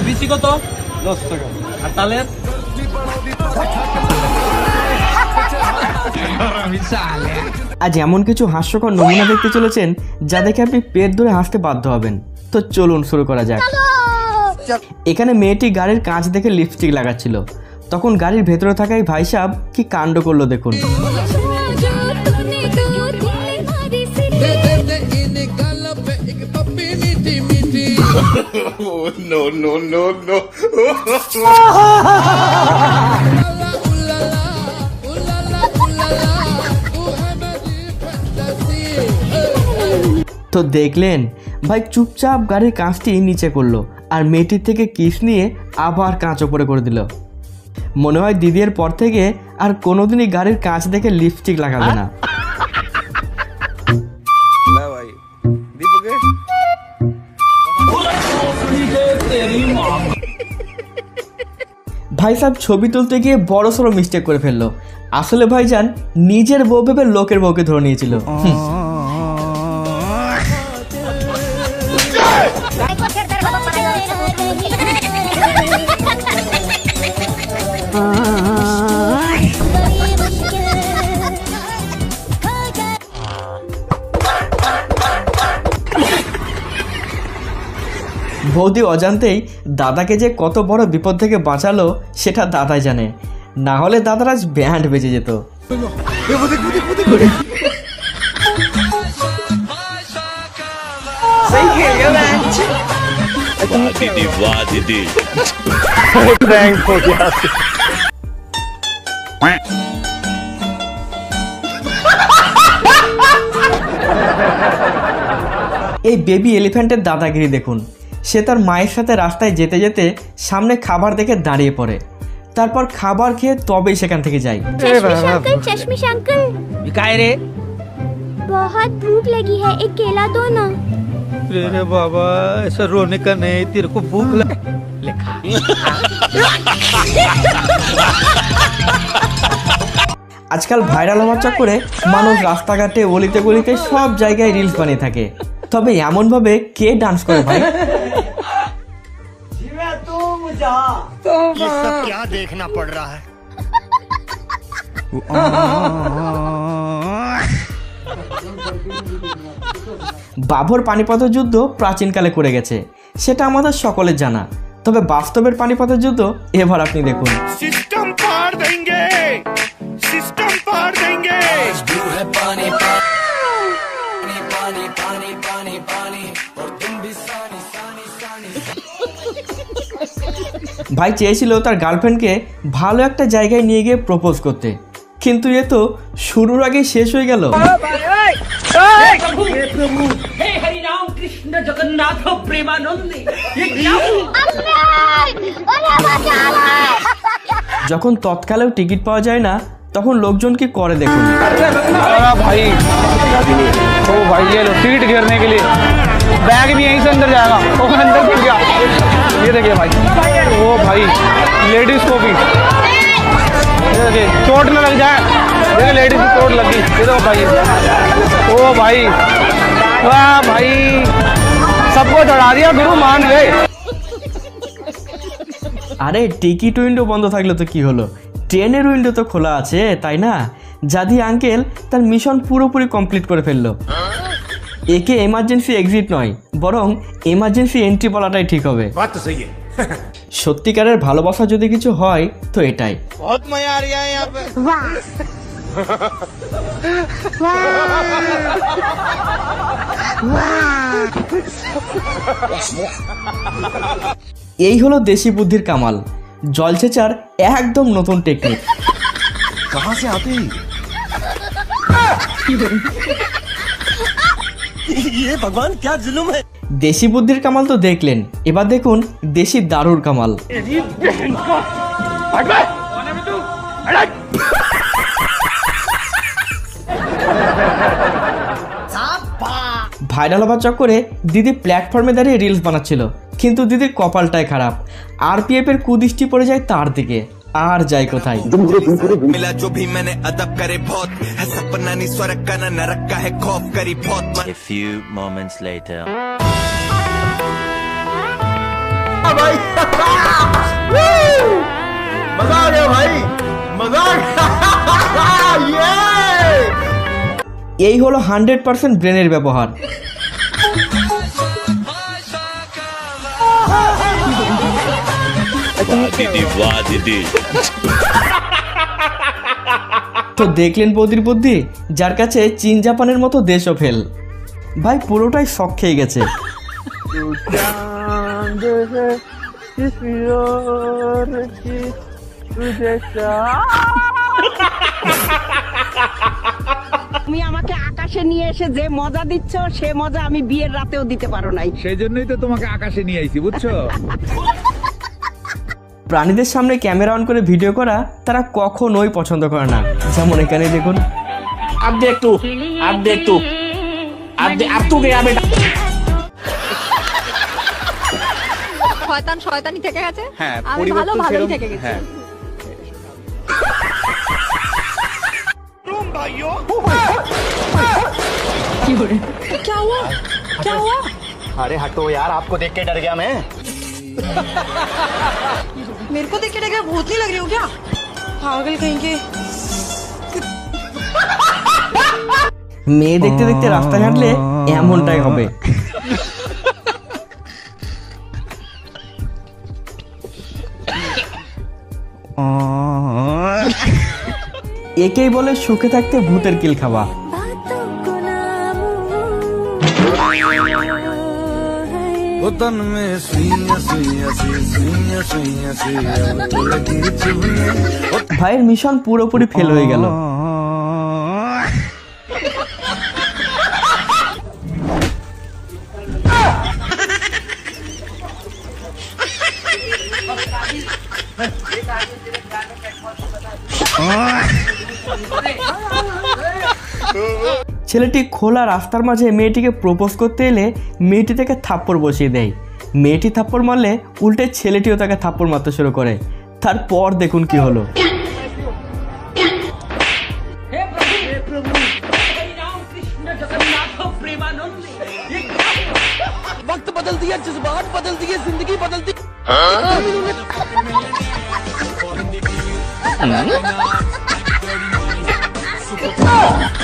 বিচি কত? 10 টাকা। আর তালের? আজ এমন কিছু হাস্যকর নমুনা দেখতে চলেছেন যা দেখে আপনি পেট ধরে হাসতে বাধ্য হবেন। তো চলুন শুরু করা যাক। এখানে মেয়েটি গাড়ির কাঁচ দেখে লিপস্টিক লাগাচ্ছিল, তখন গাড়ির ভেতরে থাকা এই ভাই সাহেব কি কাণ্ড করলো দেখুন। তো দেখলেন ভাই চুপচাপ গাড়ির কাঁচটি নিচে করলো আর মেয়েটির থেকে কিস নিয়ে আবার কাঁচ ওপরে করে দিল। মনে হয় দিদির পর থেকে আর কোনোদিনই গাড়ির কাঁচ দেখে লিপস্টিক লাগাবে না। ভাই সাহেব ছবি তুলতে গিয়ে বড় সড়ো মিস্টেক করে ফেললো। আসলে ভাইজান নিজের বউ ভেবে লোকের বউকে ধরে নিয়েছিল। বৌদি অজান্তেই দাদাকে যে কত বড় বিপদ থেকে বাঁচালো সেটা দাদাই জানে, না হলে দাদার আজ ব্যান্ড বেজে যেত। এই বেবি এলিফ্যান্টের দাদাগিরি দেখুন। সে তার মায়ের সাথে রাস্তায় যেতে যেতে সামনে খাবার দেখে দাঁড়িয়ে পড়ে, তারপর খাবার খেয়ে তবেই সেখান থেকে যায়। चश्मिश अंकल काय रे? बहुत भूख लगी है, एक केला दो ना। रे बाबा ऐसा रोने का नहीं, तेरे को भूख लग। আজকাল ভাইরাল হওয়ার চক্করে মানুষ রাস্তাঘাটে অলিতে গলিতে সব জায়গায় রিলস বানিয়ে থাকে। তবে এমন ভাবে কে ডান্স করে ভাই? ये सब क्या देखना पड़ रहा है? বাবর পানিপথের যুদ্ধ প্রাচীনকালে করে গেছে, সেটা আমাদের সকলের জানা। তবে বাস্তবের পানিপথের যুদ্ধ এবার আপনি দেখুন। सिस्टम पार देंगे, सिस्टम पार देंगे। ভাই চেয়েছিল তার গার্লফ্রেন্ডকে ভালো একটা জায়গায় নিয়ে গিয়ে প্রপোজ করতে, কিন্তু এ তো শুরুর আগেই শেষ হয়ে গেল। যখন তৎকালেও টিকিট পাওয়া যায় না তখন লোকজন কি করে দেখুন। भाई ओ भाई ये लो सीट घेरने के लिए, बैग भी यहीं से अंदर जाएगा। वो अंदर घुस गया, ये देखिए भाई। ओ भाई लेडीज को भी ये देखिए चोट न लग जाए, देखिए लेडीज को चोट लगी, ये देखो भाई। ओ भाई वाह भाई, सबको चढ़ा दिया, गुरु मान गए। আরে টিকিট উইন্ডো বন্ধ থাকলে তো কি হলো, ট্রেনের উইন্ডো তো খোলা আছে, তাই না? জাদি আঙ্কেল তার মিশন পুরোপুরি কমপ্লিট করে ফেললো। একে এমার্জেন্সি এক্সিট নয়, বরং এমার্জেন্সি এন্ট্রি বলাটাই ঠিক হবে। সত্যিকারের ভালোবাসা যদি কিছু হয় তো এটাই। बहुत मजा आ रहा है यहाँ पे। এই হলো দেশি বুদ্ধির কামাল, জলছেচার একদম নতুন টেকনিক। कहाँ से आते हैं? ये भगवान क्या जुल्म है। দেশি বুদ্ধির কামাল তো দেখলেন, এবার দেখুন দেশি দারুর কামাল। ভাইরাল হবার চক্করে দিদি প্ল্যাটফর্মে দাঁড়িয়ে রিলস বানাচ্ছিল, কিন্তু দিদির কপালটাই খারাপ, আরপিএফ এর কুদৃষ্টি পড়ে যায় তার দিকে, আর যায় কোথায়। मिला जो भी मैंने अदब करे बहुत है सपना नहीं स्वर्ग का ना नरक का है खौफ करी बहुत। A few moments later. भाई এই হলো 100% ব্রেনের ব্যবহার। তো দেখলেন বৌদির বুদ্ধি, যার কাছে চীন জাপানের মতো দেশও ফেল। ভাই পুরোটাই শখ খেয়ে গেছে। তুমি আমাকে আকাশে নিয়ে এসে যে মজা দিচ্ছ সে মজা আমি বিয়ের রাতেও দিতে পারো নাই। সেই জন্যই তো তোমাকে আকাশে নিয়ে আইছি, বুঝছো? প্রাণীদের সামনে ক্যামেরা অন করে ভিডিও করা তারা কখনোই পছন্দ করে না। যেমন এখানে দেখুন, শয়তান শয়তানি থেকে গেছে। হ্যাঁ, আমি ভালো পরিবর্তন ভালোই সেরকম- থেকে গেছি। হ্যাঁ। क्या हुआ क्या हुआ? अरे हटो यार, आपको देख के डर गया मैं। मेरे को देख के डर गया, भूत नहीं लग रही हूँ क्या? पागल कहीं के। মেয়ে দেখতে দেখতে রাস্তায় হাঁটলে এমনটাই হবে। একেই বলে সুখে থাকতে ভূতের কিল খাওয়া। ভাইয়ের মিশন পুরোপুরি ফেল হয়ে গেল। ছেলেটি খোলা রাস্তার মাঝে মেয়েটিকে প্রপোজ করতে এলে মেয়েটি তাকে থাপ্পড় বসিয়ে দেয়। মেয়েটি থাপ্পড় মারলে উল্টে ছেলেটিও তাকে থাপ্পড় মারতে শুরু করে। তারপর দেখুন কি হলো।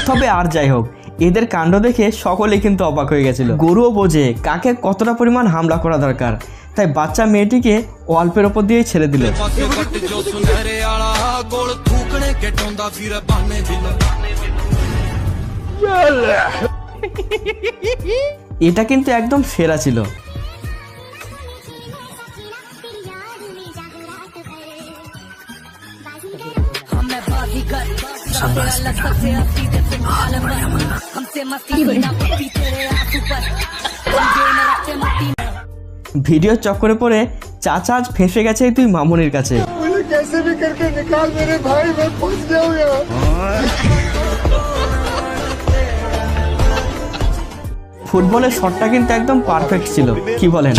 তবে আর যাই হোক, এদের কাণ্ড দেখে সকলেই কিন্তু অবাক হয়ে গেছিল। গরুও বোঝে কাকে কতটা পরিমাণ হামলা করা দরকার, তাই বাচ্চা মেয়েটিকে অল্পের ওপর দিয়ে ছেড়ে দিল। এটা কিন্তু একদম সেরা ছিল। ভিডিও চক্করে পড়ে চাচা আজ ফেঁসে গেছে তুই মামুনির কাছে। ফুটবলের শটটা কিন্তু একদম পারফেক্ট ছিল, কি বলেন?